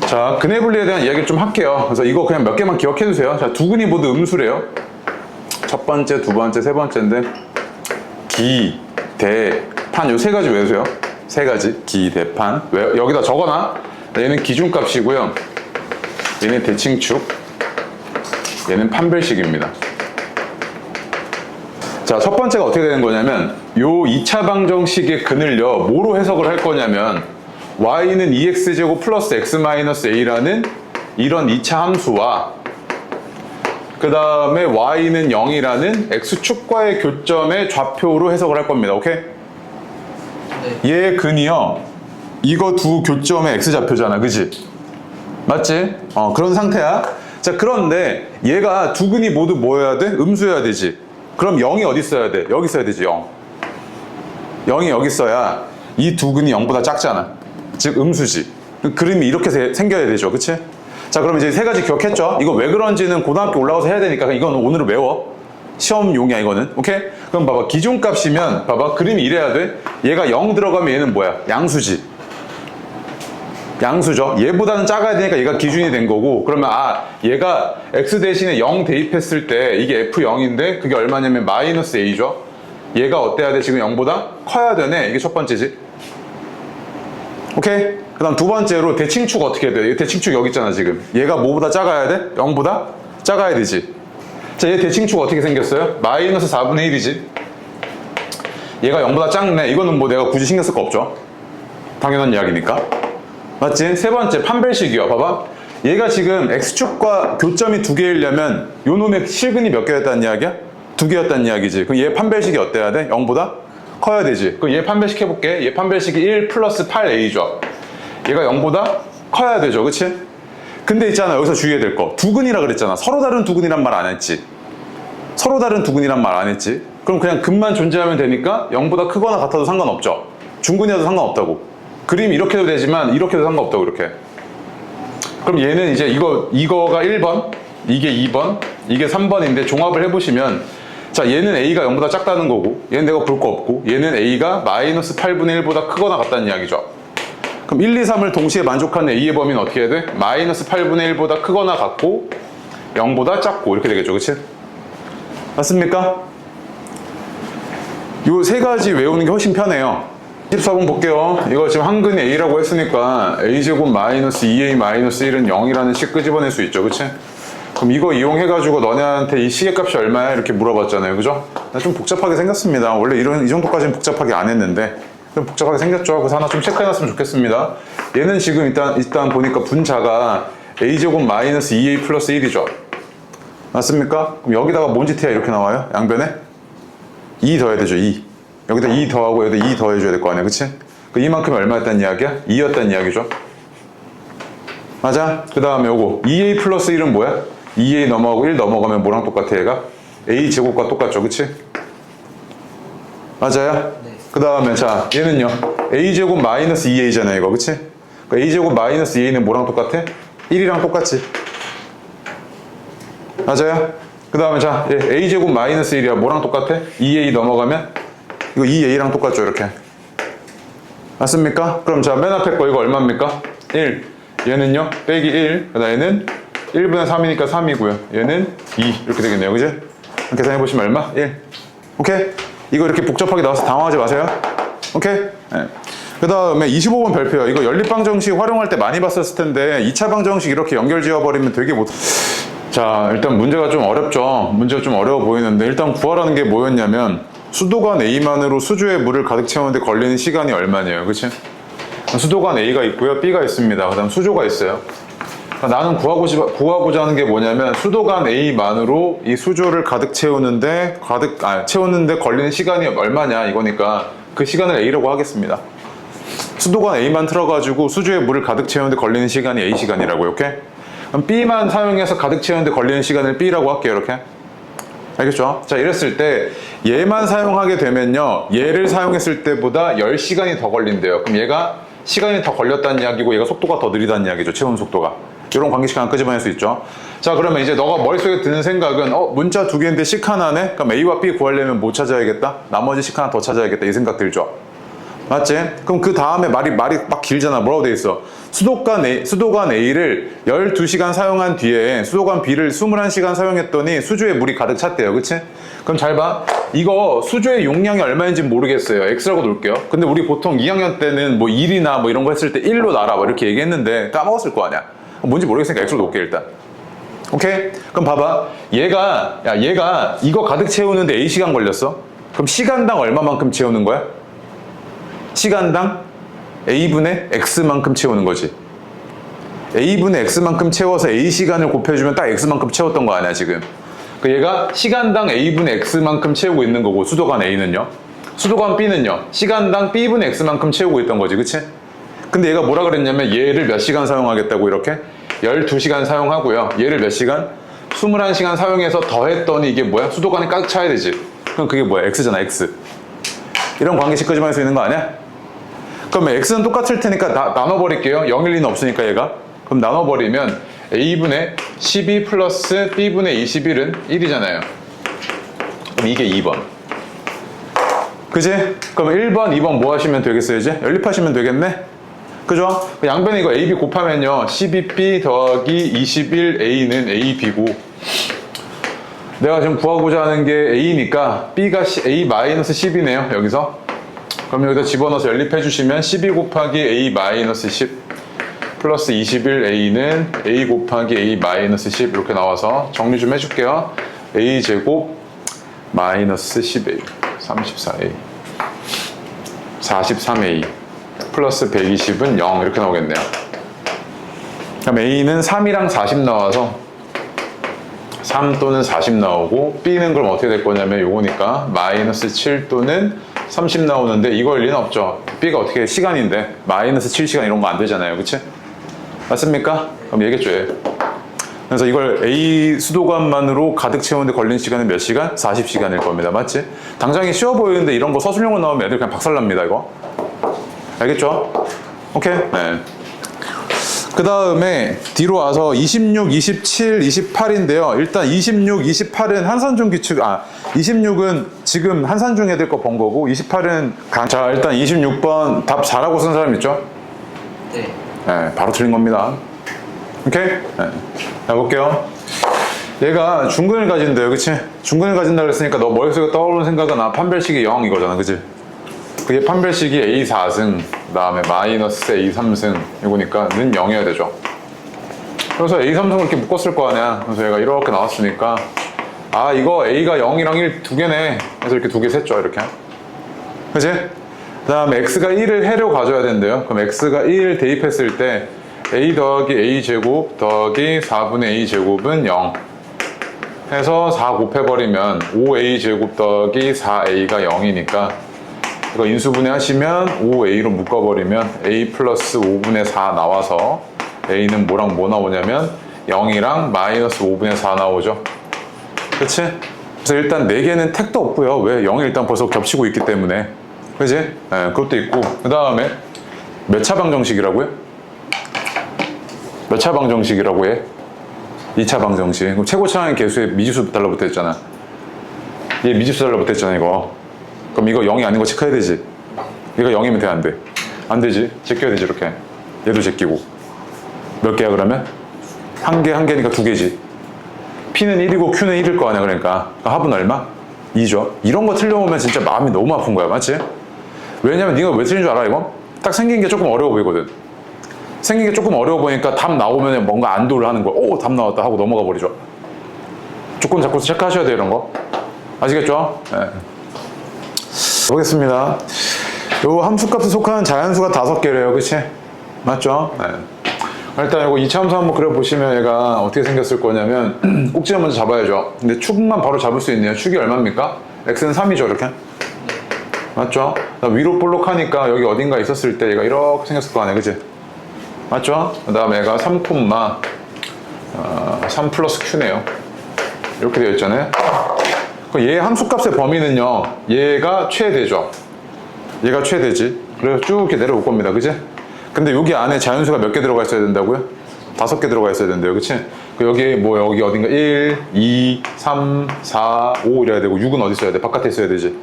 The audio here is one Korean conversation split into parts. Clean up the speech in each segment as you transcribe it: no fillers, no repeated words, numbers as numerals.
자, 근해 분리에 대한 이야기를 좀 할게요. 그래서 이거 그냥 몇 개만 기억해 두세요. 자, 두 근이 모두 음수래요. 첫 번째, 두 번째, 세 번째인데 기, 대, 판 요 세 가지 외우세요. 세 가지. 기, 대, 판. 여기다 적어놔. 얘는 기준값이고요. 얘는 대칭축. 얘는 판별식입니다. 자, 첫 번째가 어떻게 되는 거냐면 요 2차 방정식의 근을요 뭐로 해석을 할 거냐면 y는 2x제곱 플러스 x-a라는 이런 2차 함수와 그 다음에 y는 0이라는 x축과의 교점의 좌표로 해석을 할 겁니다. 오케이? 네. 얘 근이요 이거 두 교점의 x좌표잖아, 그지? 맞지? 그런 상태야. 자, 그런데 얘가 두 근이 모두 뭐여야 돼? 음수여야 되지. 그럼 0이 어디 있어야 돼? 여기 있어야 되지. 0이 여기 있어야 이 두 근이 0보다 작잖아. 즉 음수지. 그림이 이렇게 생겨야 되죠. 그치? 자, 그럼 이제 세 가지 기억했죠? 이거 왜 그런지는 고등학교 올라가서 해야 되니까 이건 오늘은 외워. 시험용이야 이거는. 오케이? 그럼 봐봐, 기준값이면 봐봐, 그림이 이래야 돼. 얘가 0 들어가면 얘는 뭐야? 양수지. 양수죠. 얘보다는 작아야 되니까 얘가 기준이 된 거고, 그러면 얘가 x 대신에 0 대입했을 때 이게 f0인데 그게 얼마냐면 마이너스 a죠. 얘가 어때야 돼? 지금 0보다 커야 되네. 이게 첫 번째지. 오케이? 그 다음 두 번째로 대칭축 어떻게 해야 돼? 대칭축 여기 있잖아 지금. 얘가 뭐보다 작아야 돼? 0보다 작아야 되지. 자, 얘 대칭축 어떻게 생겼어요? 마이너스 4분의 1이지. 얘가 0보다 작네. 이거는 뭐 내가 굳이 신경 쓸 거 없죠. 당연한 이야기니까. 맞지? 세 번째 판별식이요. 봐봐, 얘가 지금 x축과 교점이 두 개이려면 요 놈의 실근이 몇 개였다는 이야기야? 두 개였다는 이야기지. 그럼 얘 판별식이 어때야 돼? 0보다 커야 되지. 그럼 얘 판별식 해볼게. 얘 판별식이 1 플러스 8a죠. 얘가 0보다 커야 되죠. 그치? 근데 있잖아, 여기서 주의해야 될 거, 두 근이라 그랬잖아. 서로 다른 두 근이란 말 안 했지. 서로 다른 두 근이란 말 안 했지. 그럼 그냥 근만 존재하면 되니까 0보다 크거나 같아도 상관없죠. 중근이라도 상관없다고. 그림이 이렇게 해도 되지만 이렇게 해도 상관없다고. 이렇게. 그럼 얘는 이제 이거가 1번, 이게 2번, 이게 3번인데 종합을 해보시면, 자, 얘는 a가 0보다 작다는 거고, 얘는 내가 볼 거 없고, 얘는 a가 마이너스 8분의 1보다 크거나 같다는 이야기죠. 그럼 1, 2, 3을 동시에 만족하는 a의 범위는 어떻게 해야 돼? 마이너스 8분의 1보다 크거나 같고 0보다 작고 이렇게 되겠죠. 그치? 맞습니까? 요 세 가지 외우는 게 훨씬 편해요. 14번 볼게요. 이거 지금 한 근이 a라고 했으니까 a제곱 마이너스 2a 마이너스 1은 0이라는 식 끄집어낼 수 있죠. 그치? 그럼 이거 이용해가지고 너네한테 이 식의 값이 얼마야? 이렇게 물어봤잖아요. 그죠? 좀 복잡하게 생겼습니다. 원래 이 정도까지는 복잡하게 안 했는데 좀 복잡하게 생겼죠. 그래서 하나 좀 체크해놨으면 좋겠습니다. 얘는 지금 일단 보니까 분자가 a제곱 마이너스 2a 플러스 1이죠. 맞습니까? 그럼 여기다가 뭔 짓해야 이렇게 나와요? 양변에 2 더해야 되죠. 2. 여기다 2 더하고 여기다 2 더해줘야 될 거 아니야. 그치? 그 이만큼이 얼마였다는 이야기야? 2였다는 이야기죠. 맞아? 그 다음에 요거 2a 플러스 1은 뭐야? 2a 넘어가고 1 넘어가면 뭐랑 똑같아? 얘가 a 제곱과 똑같죠. 그치? 맞아요? 네. 그 다음에 자, 얘는요 a 제곱 마이너스 2a잖아요. 이거. 그치? 그러니까 a 제곱 마이너스 2a는 뭐랑 똑같아? 1이랑 똑같지. 맞아요? 그 다음에 자, a 제곱 마이너스 1이야. 뭐랑 똑같아? 2a 넘어가면 이거 2a랑 똑같죠. 이렇게. 맞습니까? 그럼 자, 맨 앞에 거 이거 얼마입니까? 1. 얘는요 빼기 1. 그 다음 얘는 1분의 3이니까 3이고요. 얘는 2. 이렇게 되겠네요. 그지? 계산해보시면 얼마? 1. 오케이? 이거 이렇게 복잡하게 나와서 당황하지 마세요. 오케이? 네. 그 다음에 25번 별표요. 이거 연립방정식 활용할 때 많이 봤었을 텐데 2차 방정식 이렇게 연결 지어버리면 되게 자, 일단 문제가 좀 어렵죠. 문제가 좀 어려워 보이는데 일단 구하라는 게 뭐였냐면 수도관 A만으로 수조에 물을 가득 채우는데 걸리는 시간이 얼마냐요. 그치? 수도관 A가 있고요. B가 있습니다. 그 다음 수조가 있어요. 나는 구하고자 하는 게 뭐냐면 수도관 A만으로 이 수조를 가득 채우는데 걸리는 시간이 얼마냐 이거니까 그 시간을 A라고 하겠습니다. 수도관 A만 틀어가지고 수조에 물을 가득 채우는데 걸리는 시간이 A시간이라고요. 오케이? 그럼 B만 사용해서 가득 채우는데 걸리는 시간을 B라고 할게요. 이렇게. 알겠죠? 자, 이랬을 때 얘만 사용하게 되면요 얘를 사용했을 때보다 10시간이 더 걸린대요. 그럼 얘가 시간이 더 걸렸다는 이야기고 얘가 속도가 더 느리다는 이야기죠. 채운 속도가. 이런 관계식 하나 끄집어낼 수 있죠. 자, 그러면 이제 너가 머릿속에 드는 생각은 문자 두 개인데 식 하나네? 그럼 A와 B 구하려면 뭐 찾아야겠다? 나머지 식 하나 더 찾아야겠다. 이 생각 들죠? 맞지? 그럼 그 다음에 말이 막 길잖아. 뭐라고 돼 있어? 수도관 A를 12시간 사용한 뒤에 수도관 B를 21시간 사용했더니 수조에 물이 가득 찼대요. 그치? 그럼 잘 봐. 이거 수조의 용량이 얼마인지 모르겠어요. X라고 놓을게요. 근데 우리 보통 2학년 때는 뭐 1이나 뭐 이런 거 했을 때 1로 놔라 뭐 이렇게 얘기했는데 까먹었을 거 아니야. 뭔지 모르겠으니까 X로 놓을게 일단. 오케이? 그럼 봐봐. 얘가 이거 가득 채우는데 A시간 걸렸어. 그럼 시간당 얼마만큼 채우는 거야? 시간당 A분의 X만큼 채우는 거지. A분의 X만큼 채워서 A시간을 곱해주면 딱 X만큼 채웠던 거 아니야 지금. 그 얘가 시간당 A분의 X만큼 채우고 있는 거고 수도관 A는요. 수도관 B는요. 시간당 B분의 X만큼 채우고 있던 거지. 그치? 근데 얘가 뭐라 그랬냐면 얘를 몇 시간 사용하겠다고 이렇게? 12시간 사용하고요. 얘를 몇 시간? 21시간 사용해서 더했더니 이게 뭐야? 수도관이 가득 차야 되지. 그럼 그게 뭐야? X잖아, X. 이런 관계식 끄집어낼 수 있는 거 아니야? 그러면 X는 똑같을 테니까 나눠버릴게요. 0, 1, 2는 없으니까 얘가. 그럼 나눠버리면 A분의 12 플러스 B분의 21은 1이잖아요. 그럼 이게 2번. 그지? 그럼 1번, 2번 뭐 하시면 되겠어요, 이제? 연립하시면 되겠네? 그죠? 양변에 이거 AB 곱하면요. 12B 더하기 21A는 AB고, 내가 지금 구하고자 하는 게 A니까 B가 A-10이네요, 여기서. 그럼 여기다 집어넣어서 연립해 주시면 12 곱하기 A-10 플러스 21A는 A 곱하기 A-10 이렇게 나와서 정리 좀 해줄게요. A제곱 마이너스 10A 34A 43A 플러스 120은 0 이렇게 나오겠네요. 그럼 A는 3이랑 40 나와서 3 또는 40 나오고, B는 그럼 어떻게 될 거냐면 요거니까 마이너스 7 또는 30 나오는데 이걸 리는 없죠. B가 어떻게 시간인데 마이너스 7시간 이런 거 안 되잖아요. 그치? 맞습니까? 그럼 얘기했죠. 얘. 그래서 이걸 A 수도관만으로 가득 채우는데 걸린 시간은 몇 시간? 40시간일 겁니다. 맞지? 당장에 쉬워 보이는데 이런 거 서술용어 나오면 애들 그냥 박살납니다. 이거. 알겠죠? 오케이? 네. 그 다음에 뒤로 와서 26, 27, 28인데요. 일단 26, 28은 한산중 규칙, 26은 지금 한산중 애들 거 본 거고, 28은 자, 일단 26번 답 4라고 쓴 사람 있죠? 네. 네, 바로 틀린 겁니다. 오케이? 네. 자, 볼게요. 얘가 중근을 가진대요. 그치? 중근을 가진다 그랬으니까 너 머릿속에 떠오르는 생각은 판별식이 0 이거잖아. 그치? 그게 판별식이 A4승, 그 다음에 마이너스 A3승 이거니까 는 0이어야 되죠. 그래서 A3승을 이렇게 묶었을 거 아니야. 그래서 얘가 이렇게 나왔으니까 이거 A가 0이랑 1 두 개네. 그래서 이렇게 두 개 셌죠. 이렇게. 그치? 그 다음에 X가 1을 해로 가져야 된대요. 그럼 X가 1 대입했을 때 A 더하기 A 제곱 더하기 4분의 A 제곱은 0 해서 4 곱해버리면 5A 제곱 더하기 4A가 0이니까 이거 인수분해 하시면 5A로 묶어버리면 A 플러스 5분의 4 나와서 A는 뭐랑 뭐 나오냐면 0이랑 마이너스 5분의 4 나오죠. 그치? 그래서 일단 4개는 택도 없고요. 왜? 0이 일단 벌써 겹치고 있기 때문에. 그치? 네, 그것도 있고. 그 다음에 몇 차 방정식이라고요? 몇 차 방정식이라고 해? 2차 방정식. 그럼 최고차항의 개수에 미지수 달라붙어 있잖아. 얘 미지수 달라붙어 있잖아, 이거. 그럼 이거 0이 아닌 거 체크해야 되지. 얘가 0이면 돼, 안 돼? 안 되지. 제껴야 되지, 이렇게. 얘도 제끼고. 몇 개야, 그러면? 한 개니까 2개지. P는 1이고 Q는 1일 거 아니야, 그러니까. 합은 얼마? 2죠. 이런 거 틀려오면 진짜 마음이 너무 아픈 거야, 맞지? 왜냐면 네가 왜 틀린 줄 알아, 이거? 딱 생긴 게 조금 어려워 보이거든. 생긴 게 조금 어려워 보니까 답 나오면 뭔가 안도를 하는 거야. 오, 답 나왔다 하고 넘어가 버리죠. 조건 자꾸 체크하셔야 돼요, 이런 거. 아시겠죠? 네. 보겠습니다. 요 함수값에 속하는 자연수가 5개래요. 그치? 맞죠? 네. 일단 이거 2차 함수 한번 그려보시면 얘가 어떻게 생겼을 거냐면 꼭지를 먼저 잡아야죠. 근데 축만 바로 잡을 수 있네요. 축이 얼마입니까? x는 3이죠, 이렇게. 맞죠? 위로 볼록하니까 여기 어딘가 있었을 때 얘가 이렇게 생겼을 거 아니야, 그치? 맞죠? 그 다음에 얘가 3, 3 플러스 q네요. 이렇게 되어 있잖아요. 얘 함수값의 범위는요, 얘가 최대죠. 얘가 최대지. 그래서 쭉 이렇게 내려올 겁니다. 그치? 근데 여기 안에 자연수가 몇 개 들어가 있어야 된다고요? 5개 들어가 있어야 된대요. 그치? 여기 여기 어딘가 1, 2, 3, 4, 5 이래야 되고 6은 어디 있어야 돼? 바깥에 있어야 되지.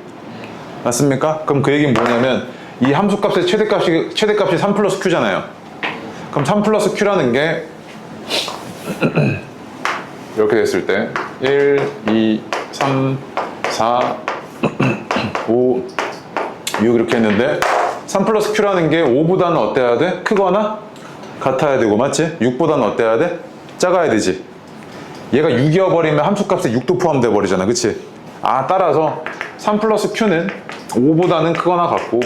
맞습니까? 그럼 그 얘기는 뭐냐면 이 함수값의 최대값이 3 플러스 q잖아요. 그럼 3 플러스 Q라는 게 이렇게 됐을 때 1, 2, 3, 4, 5, 6 이렇게 했는데 3 플러스 Q라는 게 5보다는 어때야 돼? 크거나 같아야 되고 맞지? 6보다는 어때야 돼? 작아야 되지. 얘가 6이어버리면 함수값에 6도 포함돼 버리잖아 그치? 따라서 3 플러스 Q는 5보다는 크거나 같고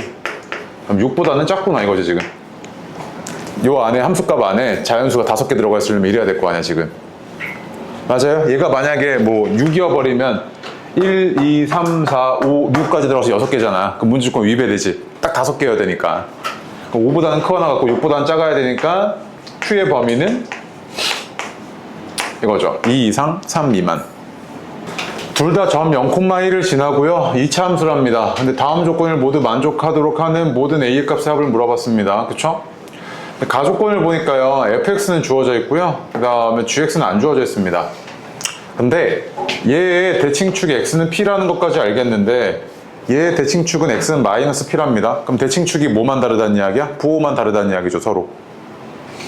그럼 6보다는 작구나 이거지 지금. 요 안에 함수값 안에 자연수가 5개 들어가 있으려면 이래야 될 거 아니야 지금. 맞아요? 얘가 만약에 뭐 6이어버리면 1, 2, 3, 4, 5, 6까지 들어가서 6개잖아. 그럼 문제조건 위배되지. 딱 5개여야 되니까. 그럼 5보다는 크거나 같고 6보다는 작아야 되니까 Q의 범위는 이거죠. 2 이상, 3 미만. 둘 다 점 0,1을 지나고요. 2차 함수랍니다. 근데 다음 조건을 모두 만족하도록 하는 모든 A의 값의 합을 물어봤습니다. 그쵸? 가조건을 보니까요. fx는 주어져 있고요. 그 다음에 gx는 안 주어져 있습니다. 근데 얘의 대칭축 x는 p라는 것까지 알겠는데 얘의 대칭축은 x는 마이너스 p랍니다. 그럼 대칭축이 뭐만 다르다는 이야기야? 부호만 다르다는 이야기죠. 서로.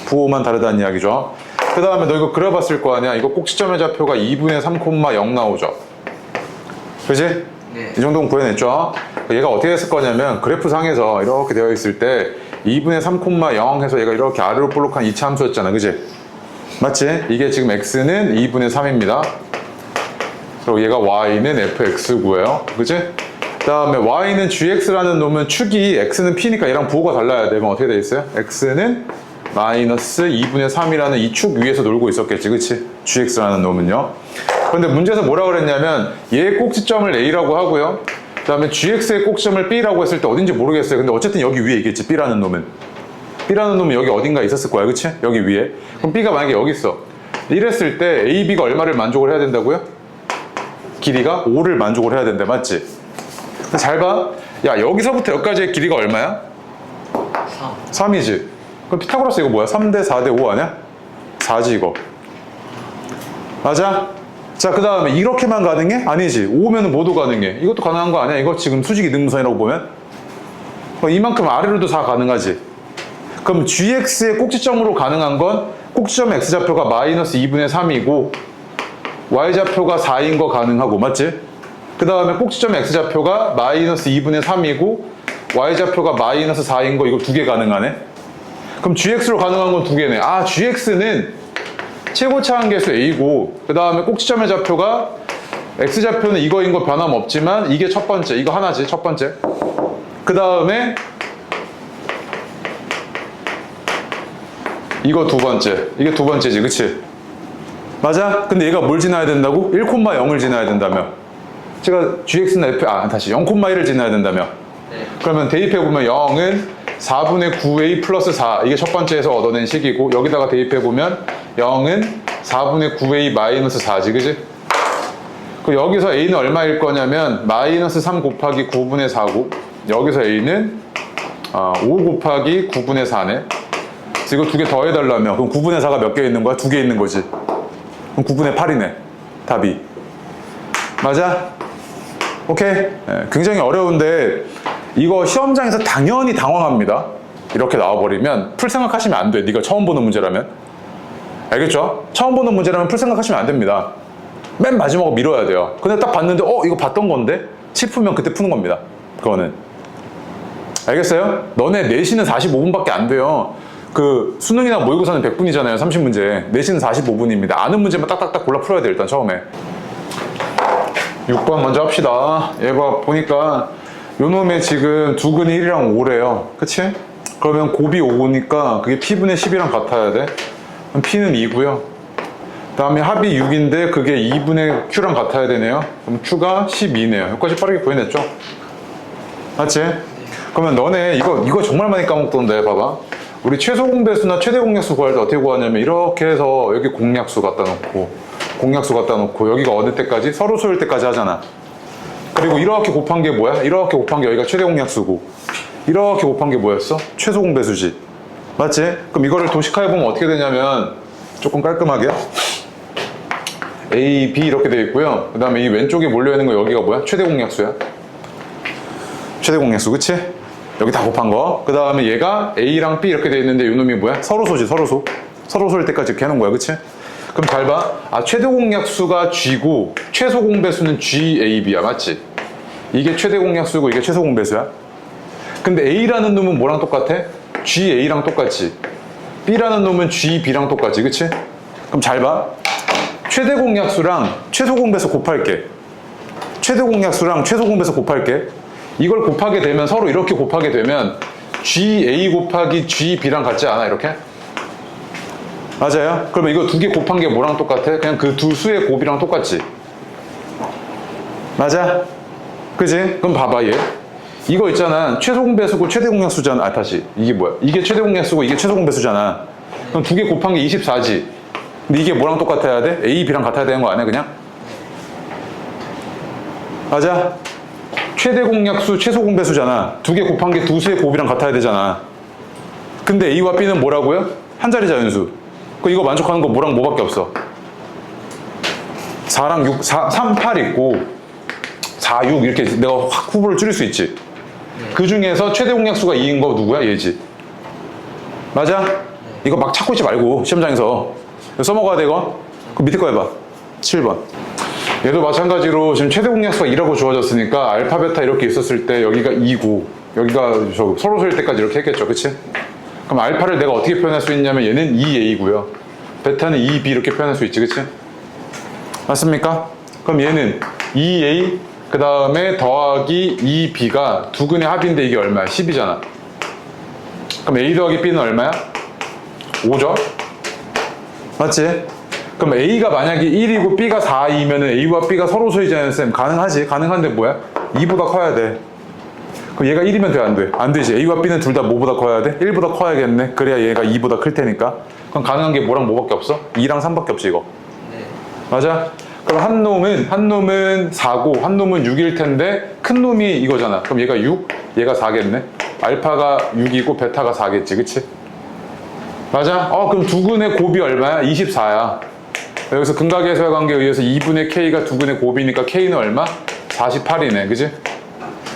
부호만 다르다는 이야기죠. 그 다음에 너 이거 그려봤을 거 아니야? 이거 꼭지점의 좌표가 2분의 3,0 나오죠. 그치? 네. 이 정도는 구해냈죠. 얘가 어떻게 했을 거냐면 그래프상에서 이렇게 되어 있을 때 2분의 3,0 해서 얘가 이렇게 아래로 볼록한 2차 함수였잖아 그치? 맞지? 이게 지금 x는 2분의 3입니다 그리고 얘가 y는 fx고요 그치? 그 다음에 y는 gx라는 놈은 축이 x는 p니까 얘랑 부호가 달라야 돼. 그럼 어떻게 돼 있어요? x는 마이너스 2분의 3이라는 이 축 위에서 놀고 있었겠지 그치? gx라는 놈은요. 그런데 문제에서 뭐라 그랬냐면 얘의 꼭지점을 a라고 하고요 그 다음에 gx의 꼭지점을 b라고 했을 때 어딘지 모르겠어요. 근데 어쨌든 여기 위에 있겠지. b라는 놈은 여기 어딘가에 있었을 거야 그치? 여기 위에. 그럼 b가 만약에 여기 있어. 이랬을 때 a, b가 얼마를 만족을 해야 된다고요? 길이가 5를 만족을 해야 된다 맞지? 잘 봐. 야 여기서부터 여기까지의 길이가 얼마야? 3 3이지. 그럼 피타고라스 이거 뭐야? 3대 4대 5 아니야? 4지 이거. 맞아? 자, 그 다음에 이렇게만 가능해? 아니지. 5면 모두 가능해. 이것도 가능한 거 아니야? 이거 지금 수직이 능선이라고 보면? 이만큼 아래로도 다 가능하지. 그럼 gx의 꼭지점으로 가능한 건 꼭지점 x좌표가 마이너스 2분의 3이고 y좌표가 4인 거 가능하고 맞지? 그 다음에 꼭지점 x좌표가 마이너스 2분의 3이고 y좌표가 마이너스 4인 거 이거 2개 가능하네? 그럼 gx로 가능한 건 2개네. gx는 최고차 한계수 a고 그 다음에 꼭지점의 좌표가 x좌표는 이거인 거 변함없지만 이게 첫 번째 이거 하나지 첫 번째 그 다음에 이거 두 번째 이게 두 번째지 그치? 맞아? 근데 얘가 뭘 지나야 된다고? 1,0을 지나야 된다며 제가 gx는 f 다시 0,1을 지나야 된다며 네. 그러면 대입해보면 0은 4분의 9a 플러스 4 이게 첫 번째에서 얻어낸 식이고 여기다가 대입해보면 0은 4분의 9a 마이너스 4지 그지? 그 여기서 a는 얼마일 거냐면 마이너스 3 곱하기 9분의 4고 여기서 a는 5 곱하기 9분의 4네. 그래서 이거 2개 더해달라며 그럼 9분의 4가 몇 개 있는 거야? 2개 있는 거지. 그럼 9분의 8이네 답이. 맞아? 오케이? 네, 굉장히 어려운데 이거 시험장에서 당연히 당황합니다. 이렇게 나와버리면 풀 생각하시면 안 돼. 네가 처음 보는 문제라면. 알겠죠? 처음 보는 문제라면 풀 생각하시면 안 됩니다. 맨 마지막으로 밀어야 돼요. 근데 딱 봤는데 이거 봤던 건데? 싶으면 그때 푸는 겁니다. 그거는. 알겠어요? 너네 내신은 45분밖에 안 돼요. 그 수능이나 모의고사는 100분이잖아요. 30문제. 내신은 45분입니다. 아는 문제만 딱딱딱 골라 풀어야 돼 일단 처음에. 6번 먼저 합시다. 얘가 보니까 요놈의 지금 두근이 1이랑 5래요. 그치? 그러면 곱이 5니까 그게 p분의 10이랑 같아야 돼. 그럼 p는 2고요. 그 다음에 합이 6인데 그게 2분의 q랑 같아야 되네요. 그럼 q가 12네요. 여기까지 빠르게 보여냈죠? 맞지? 그러면 너네 이거 정말 많이 까먹던데 봐봐. 우리 최소 공배수나 최대 공약수 구할 때 어떻게 구하냐면 이렇게 해서 여기 공약수 갖다 놓고 여기가 어느 때까지? 서로 소일 때까지 하잖아. 그리고 이렇게 곱한 게 뭐야? 이렇게 곱한 게 여기가 최대 공약수고 이렇게 곱한 게 뭐였어? 최소 공배수지. 맞지? 그럼 이거를 도식화해보면 어떻게 되냐면 조금 깔끔하게 A, B 이렇게 되어 있고요. 그 다음에 이 왼쪽에 몰려있는 거 여기가 뭐야? 최대 공약수야. 최대 공약수 그치? 여기 다 곱한 거. 그 다음에 얘가 A랑 B 이렇게 돼 있는데 이 놈이 뭐야? 서로소지, 서로소. 서로소일 때까지 이렇게 해놓은 거야, 그치? 그럼 잘 봐. 아, 최대 공약수가 G고 최소 공배수는 GAB야, 맞지? 이게 최대 공약수고 이게 최소 공배수야. 근데 A라는 놈은 뭐랑 똑같아? GA랑 똑같지. B라는 놈은 GB랑 똑같지, 그치? 그럼 잘 봐. 최대 공약수랑 최소 공배수 곱할게. 최대 공약수랑 최소 공배수 곱할게. 이걸 곱하게 되면 서로 이렇게 곱하게 되면 GA 곱하기 GB랑 같지 않아, 이렇게? 맞아요? 그러면 이거 두 개 곱한 게 뭐랑 똑같아? 그냥 그 두 수의 곱이랑 똑같지? 맞아? 그지? 그럼 봐봐, 얘. 이거 있잖아. 최소 공배수고 최대 공약수잖아. 아, 다시. 이게 뭐야? 이게 최대 공약수고 이게 최소 공배수잖아. 그럼 두 개 곱한 게 24지. 근데 이게 뭐랑 똑같아야 돼? A, B랑 같아야 되는 거 아니야, 그냥? 맞아? 최대 공약수, 최소 공배수잖아. 두 개 곱한 게 두 수의 곱이랑 같아야 되잖아. 근데 A와 B는 뭐라고요? 한 자리 자연수. 이거 만족하는 거 뭐랑 뭐밖에 없어? 4랑 6, 3, 8 있고 4, 6 이렇게 내가 확 후보를 줄일 수 있지. 그 중에서 최대 공약수가 2인 거 누구야? 얘지. 맞아? 이거 막 찾고 있지 말고 시험장에서 써먹어야 돼, 이거. 그 밑에 거 해봐. 7번. 얘도 마찬가지로 지금 최대 공약수가 2라고 주어졌으니까 알파, 베타 이렇게 있었을 때 여기가 2고 여기가 서로 소일 때까지 이렇게 했겠죠, 그치? 그럼 알파를 내가 어떻게 표현할 수 있냐면 얘는 2A고요. 베타는 2B 이렇게 표현할 수 있지, 그치? 맞습니까? 그럼 얘는 2A 그 다음에 더하기 2B가 두 근의 합인데 이게 얼마야? 10이잖아. 그럼 A 더하기 B는 얼마야? 5죠? 맞지? 그럼 A가 만약에 1이고 B가 4이면 A와 B가 서로 소이잖아요, 쌤. 가능하지? 가능한데 뭐야? 2보다 커야 돼. 그럼 얘가 1이면 돼, 안 돼? 안 되지. A와 B는 둘 다 뭐보다 커야 돼? 1보다 커야겠네. 그래야 얘가 2보다 클 테니까. 그럼 가능한 게 뭐랑 뭐밖에 없어? 2랑 3밖에 없지, 이거. 네. 맞아? 그럼 한 놈은 4고 한 놈은 6일 텐데 큰 놈이 이거잖아. 그럼 얘가 6, 얘가 4겠네. 알파가 6이고 베타가 4겠지, 그치? 맞아? 그럼 두 근의 곱이 얼마야? 24야. 여기서 근각계수의 관계에 의해서 2분의 K가 두 근의 곱이니까 K는 얼마? 48이네, 그치?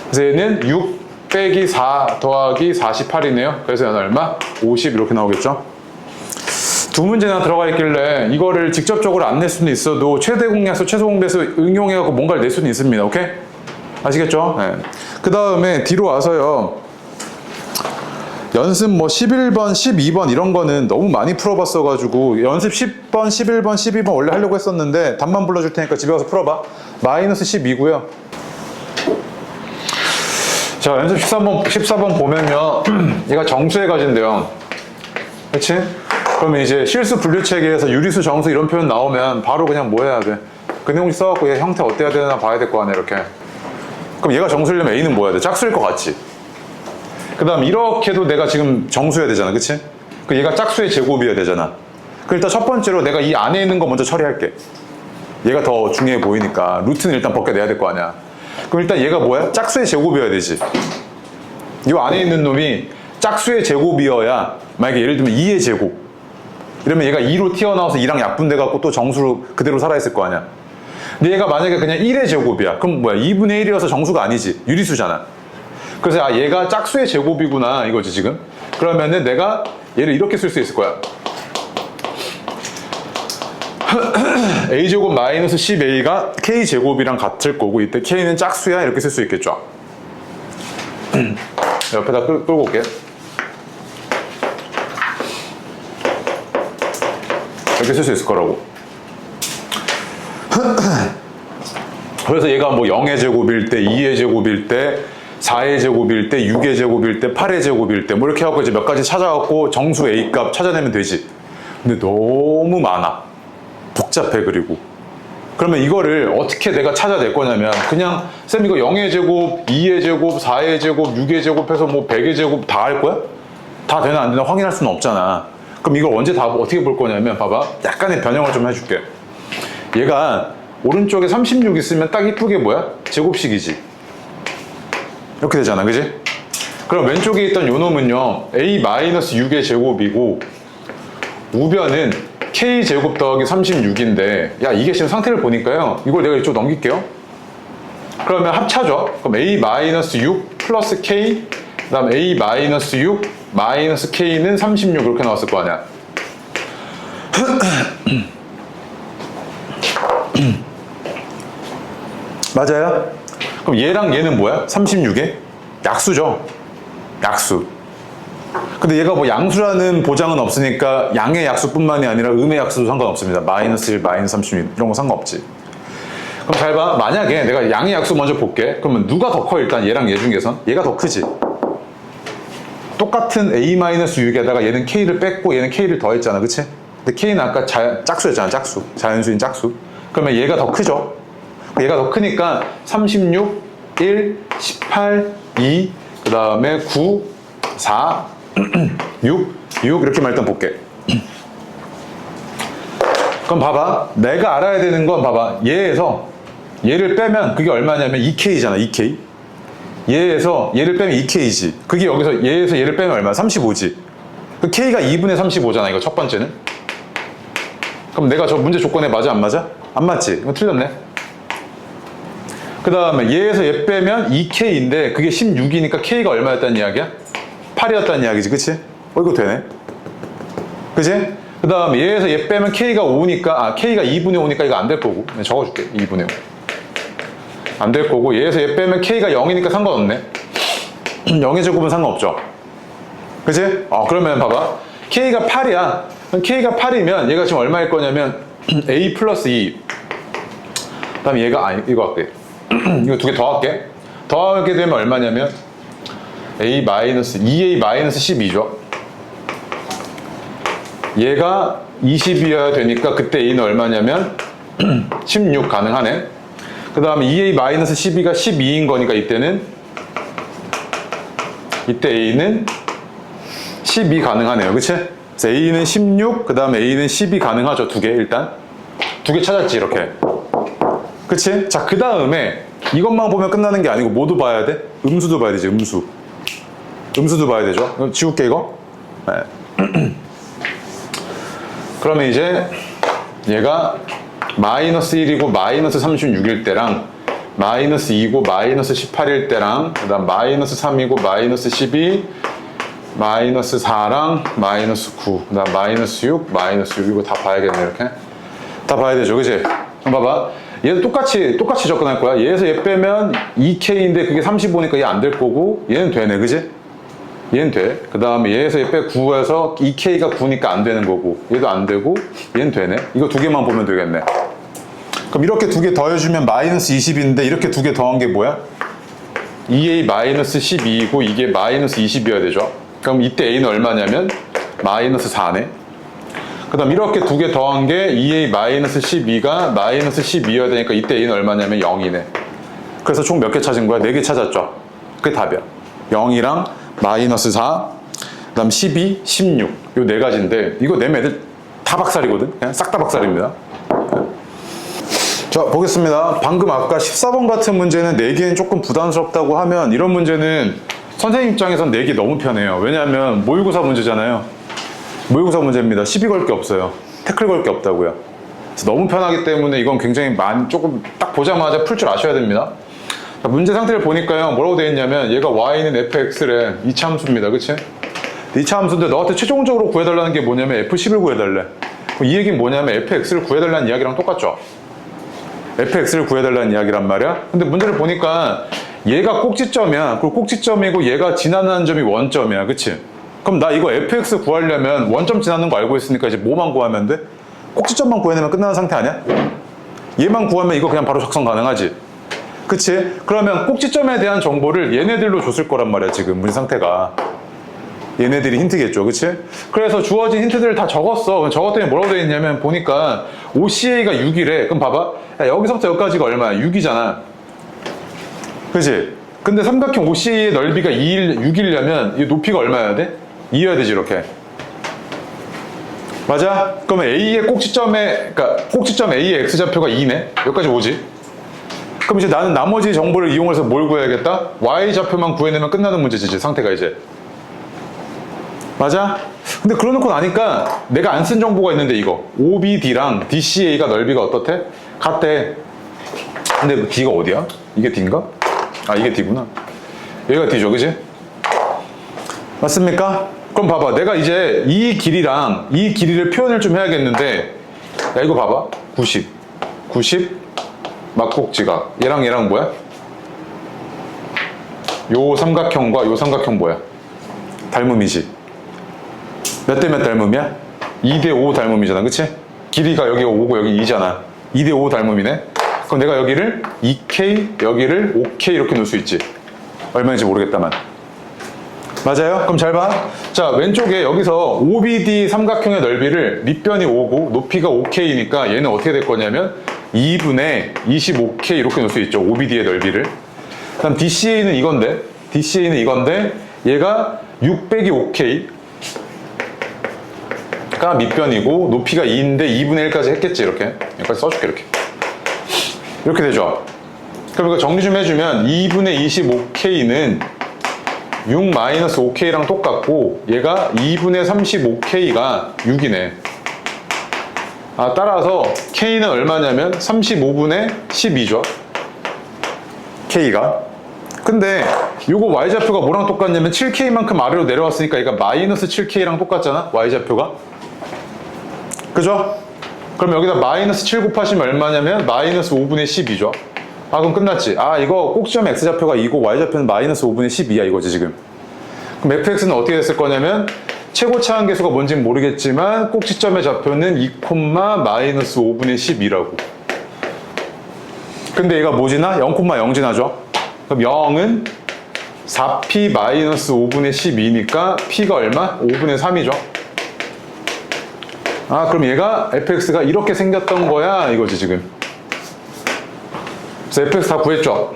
그래서 얘는 6 빼기 4 더하기 48이네요. 그래서 얘는 얼마? 50 이렇게 나오겠죠? 두 문제나 들어가 있길래 이거를 직접적으로 안 낼 수는 있어도 최대 공약수, 최소 공배수 응용해갖고 뭔가를 낼 수는 있습니다. 오케이? 아시겠죠? 네. 그 다음에 뒤로 와서요. 연습 뭐 11번, 12번 이런 거는 너무 많이 풀어봤어가지고 연습 10번, 11번, 12번 원래 하려고 했었는데 답만 불러줄 테니까 집에 가서 풀어봐. 마이너스 12고요. 자, 연습 14번 보면요. 얘가 정수에 가진대요. 그치? 그러면 이제 실수 분류체계에서 유리수, 정수 이런 표현 나오면 바로 그냥 뭐 해야 돼? 그 내용 써갖고 얘 형태 어때야 되나 봐야 될 거 아니야, 이렇게. 그럼 얘가 정수려면 A는 뭐 해야 돼? 짝수일 것 같지? 그 다음 이렇게도 내가 지금 정수여야 되잖아, 그치? 그 얘가 짝수의 제곱이어야 되잖아. 그럼 일단 첫 번째로 내가 이 안에 있는 거 먼저 처리할게. 얘가 더 중요해 보이니까 루트는 일단 벗겨내야 될 거 아니야. 그럼 일단 얘가 뭐야? 짝수의 제곱이어야 되지. 이 안에 있는 놈이 짝수의 제곱이어야, 만약에 예를 들면 2의 제곱 이러면 얘가 2로 튀어나와서 2랑 약분돼 갖고 또 정수로 그대로 살아있을 거 아니야. 근데 얘가 만약에 그냥 1의 제곱이야. 그럼 뭐야? 2분의 1이어서 정수가 아니지. 유리수잖아. 그래서 얘가 짝수의 제곱이구나 이거지 지금. 그러면은 내가 얘를 이렇게 쓸 수 있을 거야. A제곱 마이너스 10A가 K제곱이랑 같을 거고 이때 K는 짝수야 이렇게 쓸 수 있겠죠. 옆에다 끌고 올게. 이렇게 쓸 수 있을 거라고. 그래서 얘가 뭐 0의 제곱일 때, 2의 제곱일 때, 4의 제곱일 때, 6의 제곱일 때, 8의 제곱일 때 뭐 이렇게 하고 이제 몇 가지 찾아갖고 정수 A 값 찾아내면 되지. 근데 너무 많아. 복잡해. 그리고 그러면 이거를 어떻게 내가 찾아낼 거냐면 그냥 쌤 이거 0의 제곱, 2의 제곱, 4의 제곱, 6의 제곱 해서 뭐 100의 제곱 다 할 거야? 다 되나 안 되나 확인할 수는 없잖아. 그럼 이걸 언제 다 어떻게 볼 거냐면 봐봐. 약간의 변형을 좀 해줄게. 얘가 오른쪽에 36 있으면 딱 이쁘게 뭐야? 제곱식이지. 이렇게 되잖아, 그지? 그럼 왼쪽에 있던 요 놈은요 A-6의 제곱이고 우변은 K제곱 더하기 36인데 야 이게 지금 상태를 보니까요 이걸 내가 이쪽 넘길게요. 그러면 합차죠. 그럼 A-6 플러스 K 그 다음 A 마이너스 6 마이너스 K는 36 그렇게 나왔을 거 아니야. 맞아요? 그럼 얘랑 얘는 뭐야? 36에 약수죠. 약수. 근데 얘가 뭐 양수라는 보장은 없으니까 양의 약수뿐만이 아니라 음의 약수도 상관없습니다. 마이너스 1, 마이너스 36 이런 거 상관없지. 그럼 잘 봐. 만약에 내가 양의 약수 먼저 볼게. 그러면 누가 더 커? 일단 얘랑 얘 중에선 얘가 더 크지. 똑같은 A-6에다가 얘는 K를 뺐고 얘는 K를 더했잖아. 그치? 근데 K는 아까 짝수였잖아. 짝수. 자연수인 짝수. 그러면 얘가 더 크죠. 얘가 더 크니까 36, 1, 18, 2, 그 다음에 9, 4, 6 이렇게만 일단 볼게. 그럼 봐봐. 내가 알아야 되는 건 봐봐. 얘에서 얘를 빼면 그게 얼마냐면 2K잖아. 2K. 얘에서 얘를 빼면 2K지. 그게 여기서 얘에서 얘를 빼면 얼마야? 35지. 그 K가 2분의 35잖아. 이거 첫 번째는. 그럼 내가 저 문제 조건에 맞아 안 맞아? 안 맞지? 이거 틀렸네. 그 다음에 얘에서 얘 빼면 2K인데 그게 16이니까 K가 얼마였다는 이야기야? 8이었다는 이야기지. 그치? 이거 되네. 그치? 그 다음에 얘에서 얘 빼면 K가 5니까 K가 2분의 5니까 이거 안 될 거고 적어줄게. 2분의 5 안 될 거고 얘에서 얘 빼면 K가 0이니까 상관없네. 0의 제곱은 상관없죠. 그치? 그러면 봐봐. K가 8이야. 그럼 K가 8이면 얘가 지금 얼마일 거냐면 A 플러스 2 그 다음에 얘가 이거 할게. 이거 두 개 더 할게. 더하게 되면 얼마냐면 A 마이너스 2A 마이너스 12죠. 얘가 20이어야 되니까 그때 A는 얼마냐면 16 가능하네. 그 다음에 2A 마이너스 12가 12인 거니까 이때 A는 12 가능하네요. 그치? 그래서 A는 16, 그 다음에 A는 12 가능하죠. 두 개 일단. 두 개 찾았지 이렇게. 그치? 자, 그 다음에 이것만 보면 끝나는 게 아니고 뭐도 봐야 돼? 음수도 봐야 되지. 음수도 봐야 되죠. 그럼 지울게 이거. 네. 그러면 이제 얘가 마이너스 1이고 마이너스 36일 때랑 마이너스 2고 마이너스 18일 때랑 그 다음 마이너스 3이고 마이너스 12 마이너스 4랑 마이너스 9 그 다음 마이너스 6 마이너스 6 이거 다 봐야겠네. 이렇게 다 봐야 되죠. 그치? 그럼 봐봐. 얘도 똑같이 접근할 거야. 얘에서 얘 빼면 2K인데 그게 35니까 얘 안 될 거고 얘는 되네. 그치? 얘는 돼. 그 다음에 얘에서 얘 빼 9에서 2K가 9니까 안 되는 거고 얘도 안 되고 얘는 되네. 이거 두 개만 보면 되겠네. 그럼 이렇게 두 개 더해주면 마이너스 20인데 이렇게 두 개 더한 게 뭐야? 2A 마이너스 12이고 이게 마이너스 20이어야 되죠. 그럼 이때 A는 얼마냐면 마이너스 4네. 그 다음 이렇게 두 개 더한 게 2A 마이너스 12가 마이너스 12여야 되니까 이때 A는 얼마냐면 0이네. 그래서 총 몇 개 찾은 거야? 4개 찾았죠. 그게 답이야. 0이랑 마이너스 4, 그 다음 12, 16. 요 네 가지인데 이거 내면 애들 다 박살이거든. 그냥 싹 다 박살입니다. 자, 보겠습니다. 방금 아까 14번 같은 문제는 내기엔 조금 부담스럽다고 하면 이런 문제는 선생님 입장에선 내기 너무 편해요. 왜냐하면 모의고사 문제잖아요. 모의고사 문제입니다. 시비 걸 게 없어요. 태클 걸 게 없다고요. 그래서 너무 편하기 때문에 이건 굉장히 조금 딱 보자마자 풀 줄 아셔야 됩니다. 자, 문제 상태를 보니까요. 뭐라고 되어 있냐면 얘가 y는 fx래. 2차 함수입니다. 그치? 2차 함수인데 너한테 최종적으로 구해달라는 게 뭐냐면 f10을 구해달래. 그럼 이 얘기는 뭐냐면 fx를 구해달라는 이야기랑 똑같죠? fx를 구해달라는 이야기란 말이야. 근데 문제를 보니까 얘가 꼭지점이야. 그리고 꼭지점이고 얘가 지나는 점이 원점이야. 그치? 그럼 나 이거 fx 구하려면 원점 지나는 거 알고 있으니까 이제 뭐만 구하면 돼? 꼭지점만 구해내면 끝나는 상태 아니야? 얘만 구하면 이거 그냥 바로 작성 가능하지? 그치? 그러면 꼭지점에 대한 정보를 얘네들로 줬을 거란 말이야. 지금 문제 상태가 얘네들이 힌트겠죠. 그치? 그래서 주어진 힌트들을 다 적었어. 적었더니 뭐라고 되어 있냐면 보니까 OCA가 6이래. 그럼 봐봐. 야, 여기서부터 여기까지가 얼마야? 6이잖아. 그치? 근데 삼각형 OCA의 넓이가 6이려면 이 높이가 얼마여야 돼? 2여야 되지. 이렇게. 맞아? 그러면 A의 그러니까 꼭지점 A의 X좌표가 2네? 여기까지 오지? 그럼 이제 나는 나머지 정보를 이용해서 뭘 구해야겠다? Y좌표만 구해내면 끝나는 문제지, 이제 상태가 이제. 맞아? 근데 그러놓고 나니까 내가 안 쓴 정보가 있는데 이거. OBD랑 DCA가 넓이가 어떻대? 같대. 근데 D가 어디야? 이게 D인가? 아, 이게 D구나. 여기가 D죠, 그치? 맞습니까? 그럼 봐봐. 내가 이제 이 길이랑 이 길이를 표현을 좀 해야겠는데, 야, 이거 봐봐. 90. 90 막꼭지가. 얘랑 뭐야? 요 삼각형과 요 삼각형 뭐야? 닮음이지. 몇 대 몇 닮음이야? 2대 5 닮음이잖아. 그치? 길이가 여기 5고 여기 2잖아. 2대 5 닮음이네. 그럼 내가 여기를 2K, 여기를 5K 이렇게 놓을 수 있지. 얼마인지 모르겠다만. 맞아요? 그럼 잘 봐. 자, 왼쪽에 여기서 OBD 삼각형의 넓이를 밑변이 5고 높이가 5K니까 얘는 어떻게 될 거냐면 2분의 25K 이렇게 놓을 수 있죠. OBD의 넓이를. 그다음 DCA는 이건데, DCA는 이건데 얘가 6 빼기 5K 가 밑변이고 높이가 2인데 2분의 1까지 했겠지. 이렇게 여기까지 써줄게. 이렇게 되죠. 그럼 이거 정리 좀 해주면 2분의 25K는 6-5K랑 똑같고 얘가 2분의 35K가 6이네. 아, 따라서 K는 얼마냐면 35분의 12죠. K가. 근데 요거 Y좌표가 뭐랑 똑같냐면 7K만큼 아래로 내려왔으니까 얘가 마이너스 7K랑 똑같잖아. Y좌표가. 그죠? 그럼 여기다 마이너스 7 곱하시면 얼마냐면 마이너스 5분의 12죠. 아, 그럼 끝났지. 아, 이거 꼭지점 X좌표가 2고 Y좌표는 마이너스 5분의 12야 이거지 지금. 그럼 fx는 어떻게 됐을 거냐면 최고 차항계수가 뭔지는 모르겠지만 꼭지점의 좌표는 2, 마이너스 5분의 12라고. 근데 얘가 뭐 지나? 0, 0 지나죠. 그럼 0은 4p 마이너스 5분의 12니까 p가 얼마? 5분의 3이죠. 아, 그럼 얘가 fx가 이렇게 생겼던 거야 이거지 지금. 그래서 fx 다 구했죠.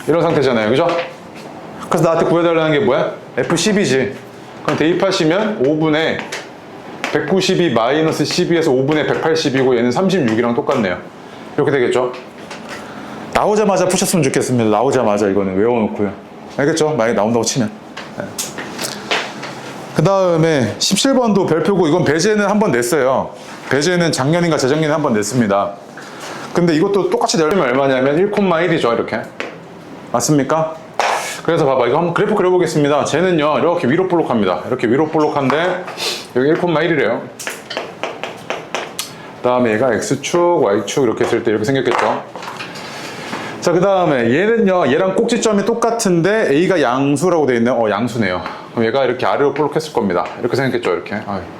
이런 상태잖아요. 그죠? 그래서 나한테 구해달라는 게 뭐야? f12지. 그럼 대입하시면 5분의 192 마이너스 12에서 5분의 180이고 얘는 36이랑 똑같네요. 이렇게 되겠죠? 나오자마자 푸셨으면 좋겠습니다. 나오자마자 이거는 외워놓고요. 알겠죠? 만약에 나온다고 치면. 네. 그 다음에 17번도 별표고 이건 배제는 한 번 냈어요. 배제는 작년인가 재작년에 한 번 냈습니다. 근데 이것도 똑같이 내면 얼마냐면 1,1이죠. 이렇게. 맞습니까? 그래서 봐봐. 이거 한번 그래프 그려보겠습니다. 쟤는요 이렇게 위로 볼록합니다. 이렇게 위로 볼록한데 여기 1,1이래요. 그 다음에 얘가 X축, Y축 이렇게 했을 때 이렇게 생겼겠죠. 자, 그 다음에 얘는요 얘랑 꼭지점이 똑같은데 A가 양수라고 되어 있네요. 양수네요. 그럼 얘가 이렇게 아래로 볼록했을 겁니다. 이렇게 생겼겠죠. 이렇게.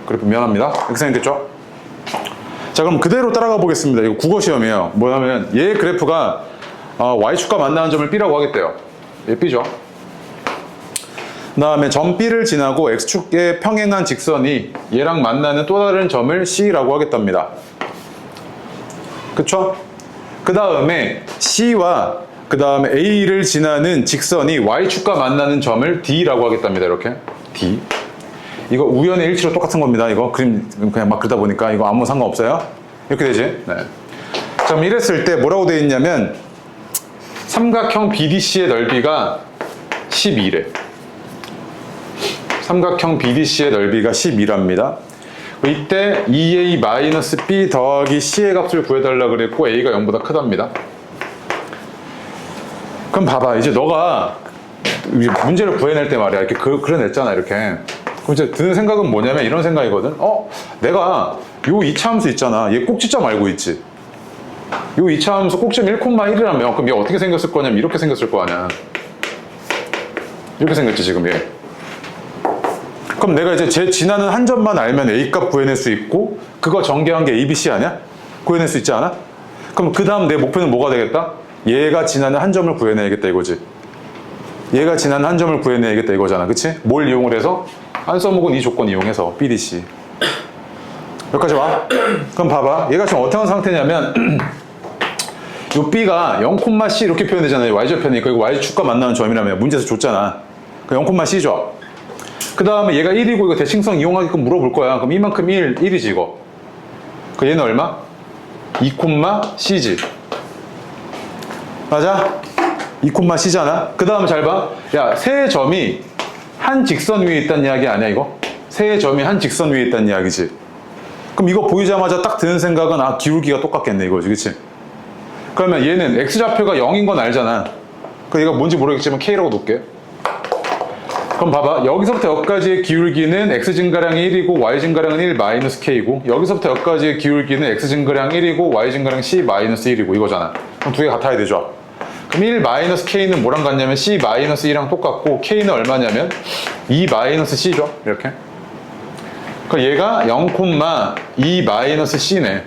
그래프 미안합니다. 이렇게 생겼겠죠. 자, 그럼 그대로 따라가 보겠습니다. 이거 국어 시험이에요. 뭐냐면 얘 그래프가 Y축과 만나는 점을 B라고 하겠대요. 얘 B죠. 그 다음에 점 B를 지나고 X축에 평행한 직선이 얘랑 만나는 또 다른 점을 C라고 하겠답니다. 그쵸? 그 다음에 C와 그 다음에 A를 지나는 직선이 Y축과 만나는 점을 D라고 하겠답니다. 이렇게 D. 이거 우연의 일치로 똑같은 겁니다. 이거 그림 그냥 막 그러다 보니까 이거 아무 상관없어요. 이렇게 되지. 네. 자, 그럼 이랬을 때 뭐라고 되어 있냐면 삼각형 BDC의 넓이가 12래. 삼각형 BDC의 넓이가 12랍니다. 이때 2a-b 더하기 c의 값을 구해달라 그랬고 a가 0보다 크답니다. 그럼 봐봐. 이제 너가 문제를 구해낼 때 말이야. 이렇게 그려냈잖아. 이렇게. 그럼 이제 드는 생각은 뭐냐면 이런 생각이거든. 내가 요 이차함수 있잖아. 얘 꼭지점 알고 있지. 요 이차함수 꼭지점 1,1이라며. 그럼 얘 어떻게 생겼을 거냐면 이렇게 생겼을 거 아니야. 이렇게 생겼지 지금 얘. 그럼 내가 이제 제 지나는 한 점만 알면 A값 구해낼 수 있고 그거 전개한 게 ABC 아니야? 구해낼 수 있지 않아? 그럼 그 다음 내 목표는 뭐가 되겠다? 얘가 지나는 한 점을 구해내야겠다 이거지. 얘가 지나는 한 점을 구해내야겠다 이거잖아. 그치? 뭘 이용을 해서? 안 써먹은 이 조건 이용해서 BDC. 여기까지 와. 그럼 봐봐. 얘가 지금 어떤 상태냐면 요 B가 0,C 이렇게 표현되잖아요. Y좌표니까 이거 Y축과 만나는 점이라며 문제에서 줬잖아. 그 0,C죠. 그 다음에 얘가 1이고 이거 대칭성 이용하게끔 물어볼 거야. 그럼 이만큼 1이지 이거. 그 얘는 얼마? 2,C지. 맞아? 2,C잖아. 그 다음에 잘 봐. 야, 세 점이 한 직선 위에 있다는 이야기 아니야 이거? 세 점이 한 직선 위에 있다는 이야기지. 그럼 이거 보이자마자 딱 드는 생각은 기울기가 똑같겠네 이거지. 그치? 그러면 얘는 X좌표가 0인 건 알잖아. 그 얘가 뭔지 모르겠지만 K라고 놓을게. 그럼 봐봐. 여기서부터 여기까지의 기울기는 x 증가량이 1이고 y 증가량은 1 마이너스 k고, 여기서부터 여기까지의 기울기는 x 증가량 1이고 y 증가량 c 마이너스 1이고 이거잖아. 그럼 두 개 같아야 되죠. 그럼 1 마이너스 k는 뭐랑 같냐면 c 마이너스 2랑 똑같고, k는 얼마냐면 2 마이너스 c죠. 이렇게. 그럼 얘가 0,2 마이너스 c네.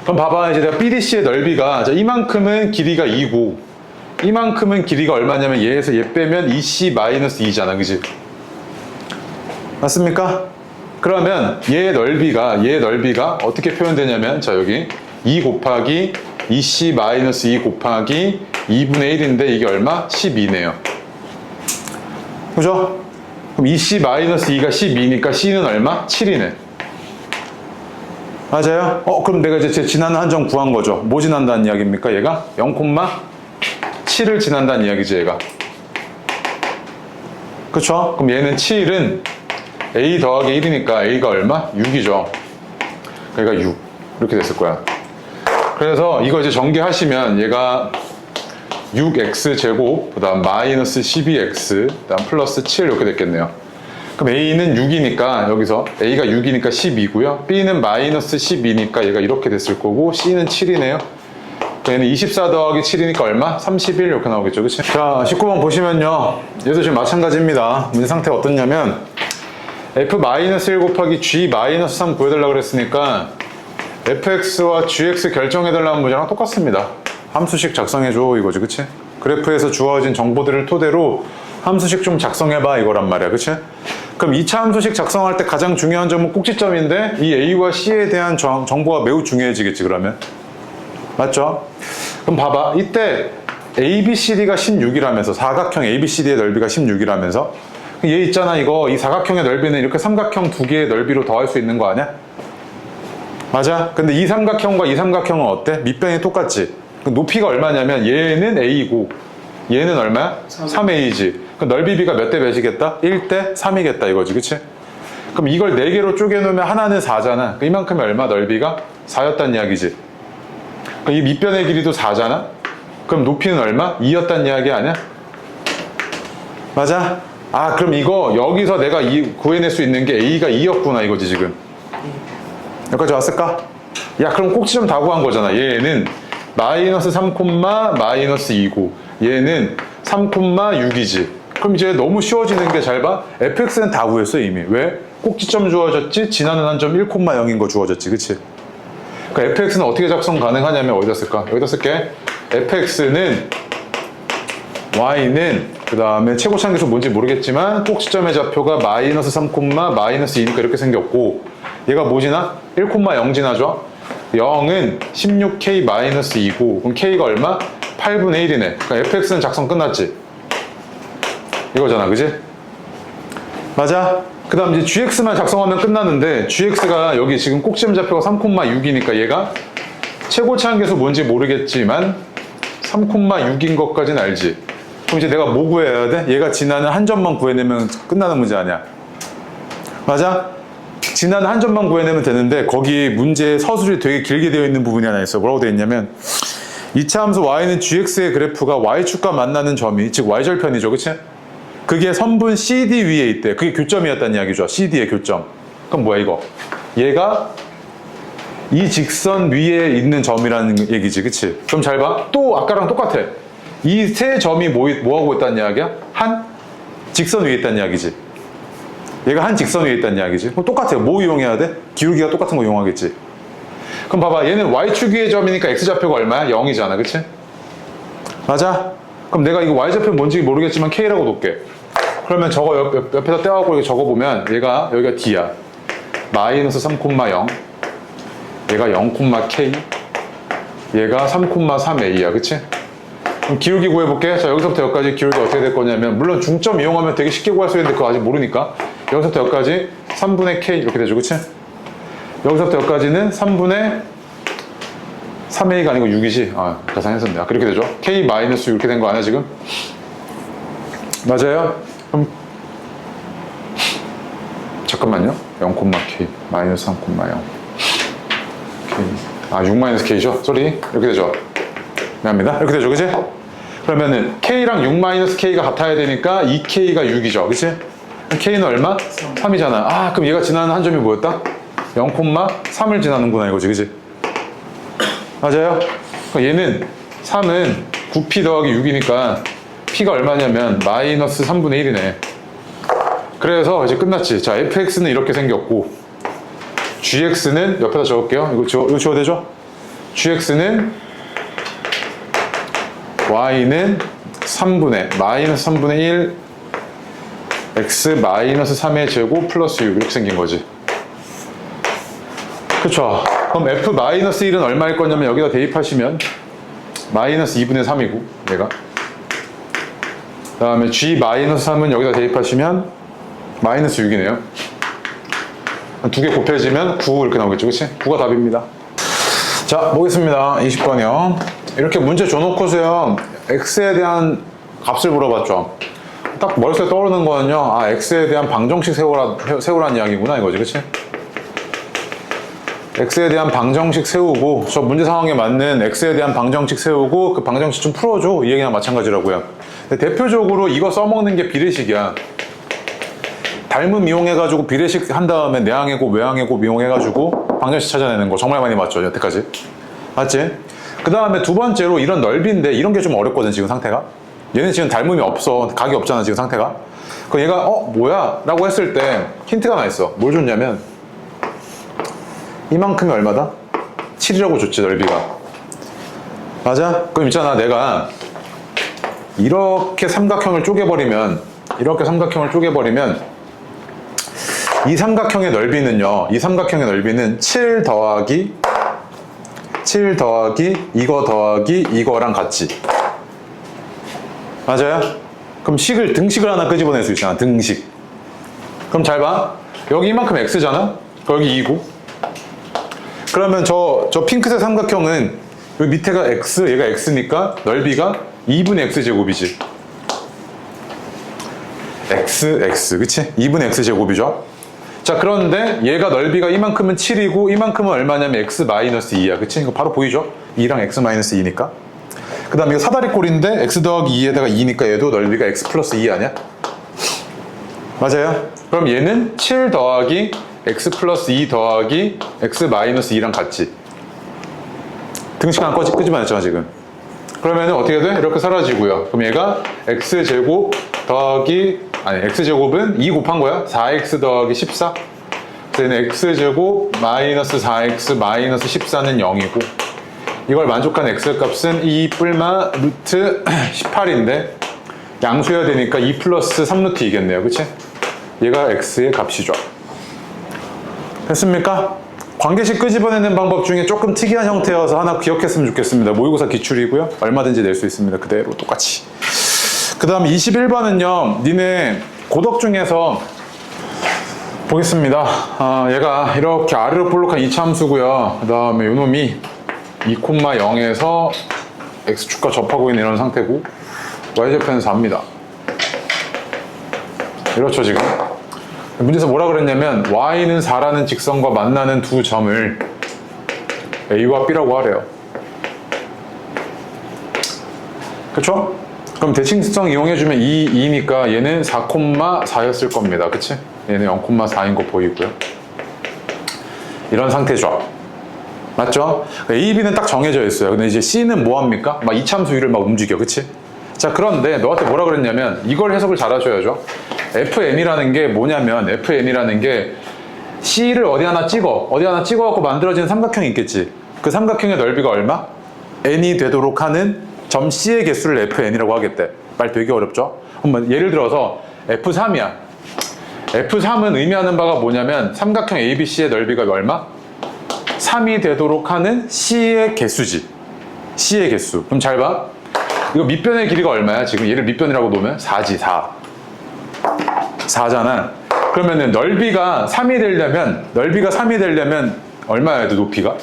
그럼 봐봐. 이제 내가 BDC의 넓이가, 자, 이만큼은 길이가 2고, 이만큼은 길이가 얼마냐면 얘에서 얘 빼면 2c 마이너스 2잖아. 그지? 맞습니까? 그러면 얘의 넓이가 어떻게 표현되냐면, 자, 여기 2 곱하기 2c 마이너스 2 곱하기 2분의 1인데 이게 얼마? 12네요. 그죠? 그럼 2c 마이너스 2가 12니까 c는 얼마? 7이네. 맞아요? 그럼 내가 이제 제 지나는 한정 구한 거죠. 뭐 지난다는 이야기입니까? 얘가 0,7을 지난다는 이야기지, 얘가. 그쵸? 그럼 얘는 7은 a 더하기 1이니까 a가 얼마? 6이죠. 그러니까 6. 이렇게 됐을 거야. 그래서 이거 이제 전개하시면 얘가 6x 제곱, 그 다음 마이너스 12x, 그 다음 플러스 7 이렇게 됐겠네요. 그럼 a는 6이니까 여기서 a가 6이니까 12고요. b는 마이너스 12니까 얘가 이렇게 됐을 거고, c는 7이네요. 얘는 24 더하기 7이니까 얼마? 31 이렇게 나오겠죠. 그치? 자, 19번 보시면요. 얘도 지금 마찬가지입니다. 문제 상태가 어떻냐면 f-1 곱하기 g-3 구해달라고 그랬으니까 fx와 gx 결정해달라는 문제랑 똑같습니다. 함수식 작성해줘 이거지. 그치? 그래프에서 주어진 정보들을 토대로 함수식 좀 작성해봐 이거란 말이야. 그치? 그럼 2차 함수식 작성할 때 가장 중요한 점은 꼭지점인데, 이 a와 c에 대한 정보가 매우 중요해지겠지 그러면. 맞죠? 그럼 봐봐. 이때 ABCD가 16이라면서, 사각형 ABCD의 넓이가 16이라면서, 얘 있잖아. 이거 이 사각형의 넓이는 이렇게 삼각형 두 개의 넓이로 더할 수 있는 거 아니야? 맞아? 근데 이 삼각형과 이 삼각형은 어때? 밑변이 똑같지? 높이가 얼마냐면 얘는 A고 얘는 얼마야? 3A지. 그럼 넓이비가 몇 대 몇이겠다? 1대 3이겠다 이거지. 그치? 그럼 이걸 4개로 쪼개놓으면 하나는 4잖아. 이만큼이 얼마? 넓이가 4였단 이야기지. 이 밑변의 길이도 4잖아? 그럼 높이는 얼마? 2였단 이야기 아니야? 맞아? 그럼 이거 여기서 내가 구해낼 수 있는 게 A가 2였구나 이거지 지금. 여기까지 왔을까? 야, 그럼 꼭지점 다 구한 거잖아. 얘는 마이너스 3, 마이너스 2고 얘는 3, 6이지. 그럼 이제 너무 쉬워지는 게, 잘 봐. fx는 다 구했어 이미. 왜? 꼭지점 주어졌지, 지나는 한 점 1,0인 거 주어졌지. 그치? 그러니까 fx는 어떻게 작성 가능하냐면 어디다 쓸까? 여기다 쓸게. fx는 y는 그 다음에 최고차항계수 뭔지 모르겠지만 꼭지점의 좌표가 마이너스 3, 마이너스 2니까 이렇게 생겼고, 얘가 뭐 지나? 1,0 지나죠? 0은 16k 마이너스 2고, 그럼 k가 얼마? 8분의 1이네. 그러니까 fx는 작성 끝났지? 이거잖아. 그지? 맞아? 그 다음 이제 gx만 작성하면 끝나는데, gx가 여기 지금 꼭지점 좌표가 3,6이니까 얘가 최고차항계수 뭔지 모르겠지만 3,6인 것까지는 알지? 그럼 이제 내가 뭐 구해야 돼? 얘가 지나는 한 점만 구해내면 끝나는 문제 아니야? 맞아? 지나는 한 점만 구해내면 되는데, 거기 문제 서술이 되게 길게 되어 있는 부분이 하나 있어. 뭐라고 되어 있냐면 2차 함수 y는 gx의 그래프가 y축과 만나는 점이, 즉 y절편이죠. 그치? 그게 선분 CD 위에 있대. 그게 교점이었다는 이야기죠. CD의 교점. 그럼 뭐야 이거? 얘가 이 직선 위에 있는 점이라는 얘기지. 그치? 그럼 잘 봐. 또 아까랑 똑같아. 이 세 점이 뭐 하고 있다는 이야기야? 한 직선 위에 있다는 이야기지. 얘가 한 직선 위에 있다는 이야기지. 그럼 똑같아요. 뭐 이용해야 돼? 기울기가 똑같은 거 이용하겠지. 그럼 봐봐. 얘는 y축 위의 점이니까 x좌표가 얼마야? 0이잖아. 그치? 맞아? 그럼 내가 이거 y좌표 뭔지 모르겠지만 k라고 놓을게. 그러면 저거 옆에다 떼어갖고 적어보면 얘가, 여기가 d야. 마이너스 3,0, 얘가 0,k, 얘가 3,3a야. 그치? 그럼 기울기 구해볼게. 자, 여기서부터 여기까지 기울기 어떻게 될 거냐면, 물론 중점 이용하면 되게 쉽게 구할 수 있는데 그거 아직 모르니까, 여기서부터 여기까지 3분의 k 이렇게 되죠. 그치? 여기서부터 여기까지는 3분의 3a가 아니고 6이지. 계산했었네. 그렇게 되죠. k 마이너스 이렇게 된 거 아니야 지금? 맞아요? 그럼 잠깐만요. 0,k 마이너스 3,0 k 6 마이너스 k죠? 쏘리. 이렇게 되죠. 미안합니다. 이렇게 되죠. 그치? 그러면은 K랑 6 마이너스 K가 같아야 되니까 2K가 6이죠. 그치? K는 얼마? 3이잖아. 아, 그럼 얘가 지나는 한 점이 뭐였다? 0,3을 지나는구나 이거지. 그치? 맞아요? 얘는 3은 9P 더하기 6이니까 P가 얼마냐면 마이너스 3분의 1이네. 그래서 이제 끝났지. 자, fx는 이렇게 생겼고 gx는 옆에다 적을게요. 이거 지워도 되죠? gx는 y는 3분의 마이너스 3분의 1 x 마이너스 3의 제곱 플러스 6 이렇게 생긴 거지. 그쵸? 그럼 f 마이너스 1은 얼마일 거냐면 여기다 대입하시면 마이너스 2분의 3이고 얘가 그 다음에 g 마이너스 3은 여기다 대입하시면 마이너스 6이네요. 두 개 곱해지면 9 이렇게 나오겠죠. 그치? 9가 답입니다. 자, 보겠습니다. 20번이요. 이렇게 문제 줘놓고서요 x에 대한 값을 물어봤죠. 딱 머릿속에 떠오르는 거는요, 아, x에 대한 방정식 세우란 이야기구나 이거지. 그치? x에 대한 방정식 세우고 저 문제 상황에 맞는 x에 대한 방정식 세우고 그 방정식 좀 풀어줘 이 얘기랑 마찬가지라고요. 근데 대표적으로 이거 써먹는 게 비례식이야. 닮음 이용해가지고 비례식 한 다음에 내항의 곱 외항의 곱 이용해가지고 방정식 찾아내는 거 정말 많이 봤죠 여태까지. 맞지? 그 다음에 두 번째로 이런 넓이인데 이런 게 좀 어렵거든 지금 상태가. 얘는 지금 닮음이 없어. 각이 없잖아 지금 상태가. 그럼 얘가 뭐야? 라고 했을 때 힌트가 하나 있어. 뭘 줬냐면 이만큼이 얼마다? 7이라고 줬지 넓이가. 맞아? 그럼 있잖아 내가 이렇게 삼각형을 쪼개버리면 이 삼각형의 넓이는 7 더하기 이거 더하기 이거랑 같지. 맞아요? 그럼 등식을 하나 끄집어낼 수 있잖아. 등식. 그럼 잘 봐. 여기 이만큼 x잖아? 여기 2고. 그러면 저 핑크색 삼각형은 여기 밑에가 x, 얘가 x니까 넓이가 2분의 x제곱이지. x, 그치? 2분의 x제곱이죠. 자, 그런데 얘가 넓이가 이만큼은 7이고 이만큼은 얼마냐면 x-2야. 그치? 이거 바로 보이죠? 2랑 x-2니까. 그 다음에 이거 사다리꼴인데 x 더하기 2에다가 2니까 얘도 넓이가 x 플러스 2 아니야? 맞아요? 그럼 얘는 7 더하기 x 플러스 2 더하기 x 마이너스 2랑 같지. 등식 하나 끄집어냈잖아 지금. 그러면 어떻게 돼? 이렇게 사라지고요. 그럼 얘가 x제곱 x제곱은 2 곱한 거야. 4x 더하기 14. 그래서 얘는 x제곱 마이너스 4x 마이너스 14는 0이고 이걸 만족한 x값은 2 뿔마 루트 18인데 양수해야 되니까 2 플러스 3 루트 2겠네요. 그치? 얘가 x의 값이죠. 됐습니까? 관계식 끄집어내는 방법 중에 조금 특이한 형태여서 하나 기억했으면 좋겠습니다. 모의고사 기출이고요. 얼마든지 낼 수 있습니다. 그대로 똑같이. 그 다음 21번은요. 니네 고덕 중에서 보겠습니다. 얘가 이렇게 아래로 볼록한 이차함수고요. 그 다음에 요놈이 2,0에서 x축과 접하고 있는 이런 상태고 y좌표는 4입니다. 이렇죠 지금. 문제에서 뭐라 그랬냐면 y는 4라는 직선과 만나는 두 점을 a와 b라고 하래요. 그쵸? 그럼 대칭성 이용해주면 2니까 얘는 4,4였을 겁니다. 그치? 얘는 0,4인 거 보이고요. 이런 상태죠. 맞죠? A, B는 딱 정해져 있어요. 근데 이제 C는 뭐합니까? 막 이차함수위를 막 움직여. 그치? 자, 그런데 너한테 뭐라 그랬냐면 이걸 해석을 잘 하셔야죠. FN이라는 게 뭐냐면 FN이라는 게 C를 어디 하나 찍어갖고 만들어지는 삼각형이 있겠지. 그 삼각형의 넓이가 얼마? N이 되도록 하는 점 C의 개수를 FN이라고 하겠대. 말 되게 어렵죠? 한번 예를 들어서 F3이야. F3은 의미하는 바가 뭐냐면 삼각형 ABC의 넓이가 얼마? 3이 되도록 하는 C의 개수지. C의 개수. 그럼 잘 봐. 이거 밑변의 길이가 얼마야? 지금 얘를 밑변이라고 놓으면 4지, 4. 4잖아. 그러면은 넓이가 3이 되려면 얼마여야 돼, 높이가?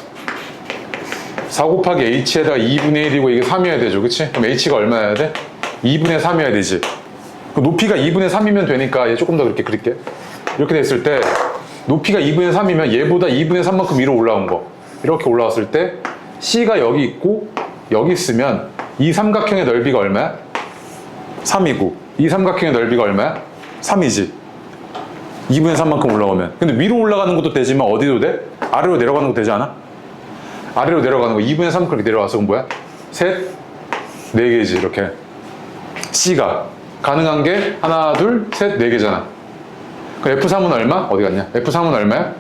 4 곱하기 h에다가 2분의 1이고 이게 3이어야 되죠. 그치? 그럼 h가 얼마여야 돼? 2분의 3이어야 되지. 높이가 2분의 3이면 되니까 얘 조금 더 그렇게 그릴게. 이렇게 됐을 때 높이가 2분의 3이면 얘보다 2분의 3만큼 위로 올라온 거. 이렇게 올라왔을 때 C가 여기 있고 여기 있으면 이 삼각형의 넓이가 얼마야? 3이고 이 삼각형의 넓이가 얼마야? 3이지. 2분의 3만큼 올라가면. 근데 위로 올라가는 것도 되지만 어디도 돼? 아래로 내려가는 것도 되지 않아? 아래로 내려가는 거 2분의 3 그렇게 내려와서 그럼 뭐야? 셋, 4개지 이렇게. C가 가능한 게 하나, 둘, 셋, 4개잖아. 그럼 F3은 얼마? 어디 갔냐? F3은 얼마야?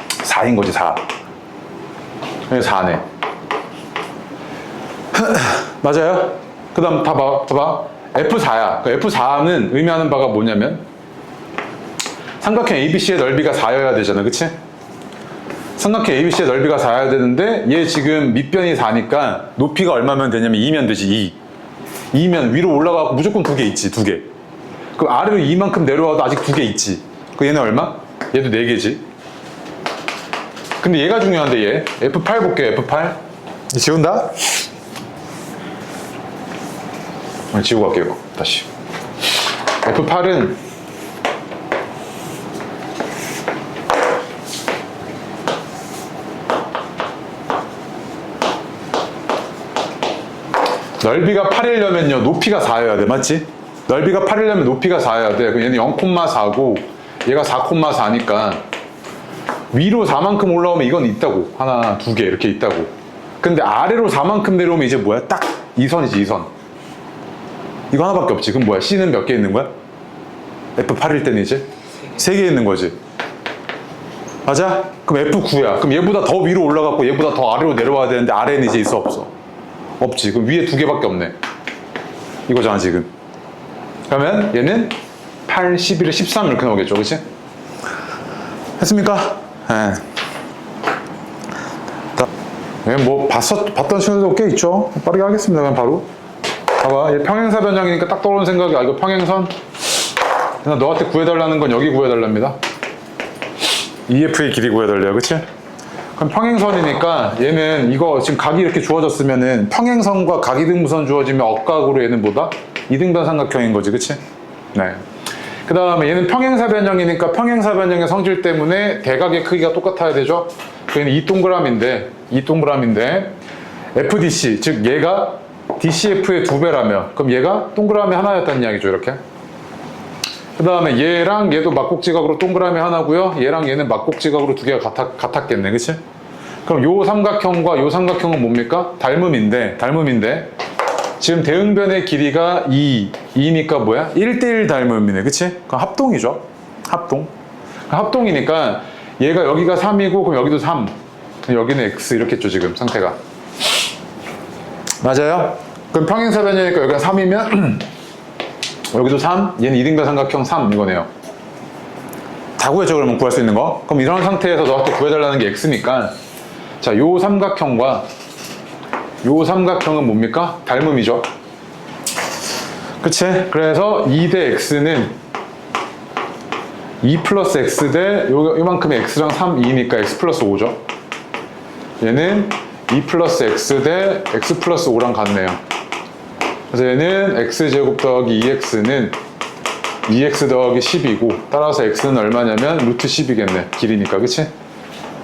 4인 거지 4. 4네. 맞아요? 그 다음 봐봐. F4야. F4는 의미하는 바가 뭐냐면 삼각형 ABC의 넓이가 4여야 되잖아. 그치? 삼각형 ABC의 넓이가 4여야 되는데 얘 지금 밑변이 4니까 높이가 얼마면 되냐면 2면 되지. 2면 위로 올라가고 무조건 2개 있지. 2개. 그럼 아래로 2만큼 내려와도 아직 2개 있지. 그 얘는 얼마? 얘도 4개지. 근데 얘가 중요한데 얘 F8 볼게요. F8 지운다? 지우고 갈게요. 다시. F8은 넓이가 8이려면요 높이가 4여야 돼. 맞지? 넓이가 8이려면 높이가 4여야 돼. 그럼 얘는 0,4고 얘가 4,4니까 위로 4만큼 올라오면 이건 있다고. 하나, 2개 이렇게 있다고. 근데 아래로 4만큼 내려오면 이제 뭐야? 딱 2선이지 2선. 이거 하나밖에 없지. 그럼 뭐야? C는 몇 개 있는 거야? F8일 때는 이제 3개 있는 거지. 맞아? 그럼 F9야. 그럼 얘보다 더 위로 올라갔고 얘보다 더 아래로 내려와야 되는데 아래는 이제 있어 없어? 없지. 그럼 위에 2개밖에 없네. 이거잖아 지금. 그러면 얘는 8, 11에 13 이렇게 나오겠죠. 그치? 했습니까? 네. 뭐 봤던 친구들도 꽤 있죠. 빠르게 하겠습니다. 그냥 바로. 봐봐. 얘 평행사 변형이니까 딱 떠오르는 생각이 이거 평행선. 그냥 너한테 구해달라는 건 여기 구해달랍니다. EF의 길이 구해달래요. 그치? 그럼 평행선이니까 얘는 이거 지금 각이 이렇게 주어졌으면은 평행선과 각이등분선 주어지면 억각으로 얘는 뭐다? 이등변 삼각형인 거지. 그치? 네. 그 다음에 얘는 평행사 변형이니까 평행사 변형의 성질 때문에 대각의 크기가 똑같아야 되죠? 얘는 이 동그라미인데 FDC, 즉 얘가 DCF의 2배라면 그럼 얘가 동그라미 하나였다는 이야기죠. 이렇게. 그 다음에 얘랑 얘도 막곡지각으로 동그라미 하나고요. 얘랑 얘는 막곡지각으로 2개가 같았겠네. 그치? 그럼 요 삼각형과 요 삼각형은 뭡니까? 닮음인데 지금 대응변의 길이가 2니까 뭐야? 1대1 닮음이네. 그치? 그럼 합동이죠. 합동이니까 얘가 여기가 3이고 그럼 여기도 3. 여기는 X 이렇게 했죠. 지금 상태가. 맞아요? 그럼 평행사 변형이니까 여기가 3이면 여기도 3, 얘는 이등변 삼각형 3 이거네요. 다 구했죠. 그러면 구할 수 있는 거. 그럼 이런 상태에서 너한테 구해달라는 게 X니까 자, 요 삼각형과 요 삼각형은 뭡니까? 닮음이죠. 그치? 그래서 2대 X는 2 플러스 X 대 요만큼의 X랑 3, 2니까 X 플러스 5죠. 얘는 2 플러스 X 대 X 플러스 5랑 같네요. 그래서 얘는 X제곱 더하기 2X는 2X 더하기 10이고 따라서 X는 얼마냐면 루트 10이겠네. 길이니까. 그치?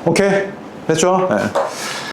오케이? 됐죠? 네.